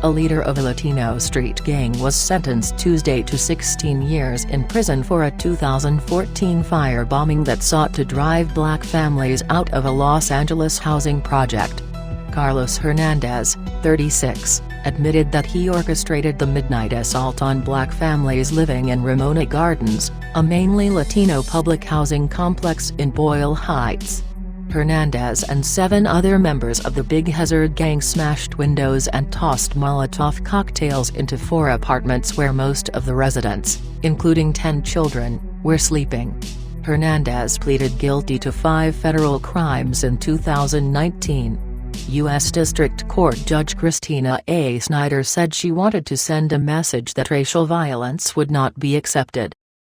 a leader of a Latino street gang, was sentenced Tuesday to 16 years in prison for a 2014 firebombing that sought to drive black families out of a Los Angeles housing project. Carlos Hernandez, 36, admitted that he orchestrated the midnight assault on black families living in Ramona Gardens, a mainly Latino public housing complex in Boyle Heights. Hernandez and 7 other members of the Big Hazard gang smashed windows and tossed Molotov cocktails into 4 apartments where most of the residents, including 10 children, were sleeping. Hernandez pleaded guilty to 5 federal crimes in 2019. U.S. District Court Judge Christina A. Snyder said she wanted to send a message that racial violence would not be accepted.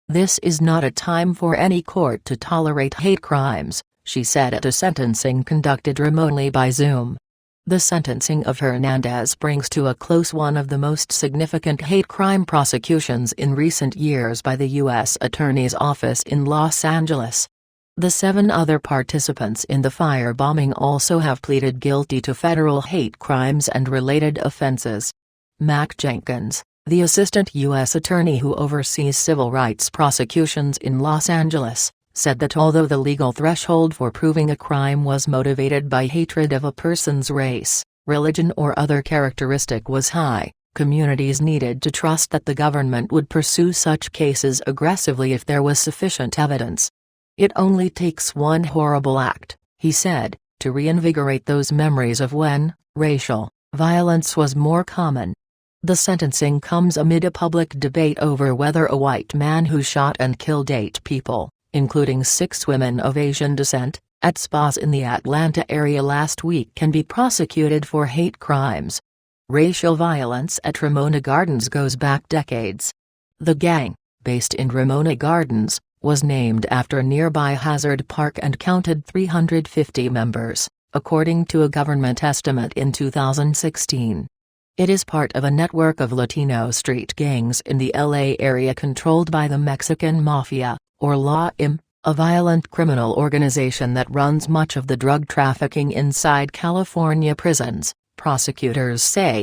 "This is not a time for any court to tolerate hate crimes," she said at a sentencing conducted remotely by Zoom. The sentencing of Hernandez brings to a close one of the most significant hate crime prosecutions in recent years by the U.S. Attorney's Office in Los Angeles. The 7 other participants in the firebombing also have pleaded guilty to federal hate crimes and related offenses. Mac Jenkins, the assistant U.S. attorney who oversees civil rights prosecutions in Los Angeles, said that although the legal threshold for proving a crime was motivated by hatred of a person's race, religion or other characteristic was high, communities needed to trust that the government would pursue such cases aggressively if there was sufficient evidence. "It only takes one horrible act," he said, to reinvigorate those memories of when racial violence was more common. The sentencing comes amid a public debate over whether a white man who shot and killed 8 people, including 6 women of Asian descent, at spas in the Atlanta area last week can be prosecuted for hate crimes. Racial violence at Ramona Gardens goes back decades. The gang, based in Ramona Gardens, was named after nearby Hazard Park and counted 350 members, according to a government estimate in 2016. It is part of a network of Latino street gangs in the LA area controlled by the Mexican Mafia, or LAM, a violent criminal organization that runs much of the drug trafficking inside California prisons, prosecutors say.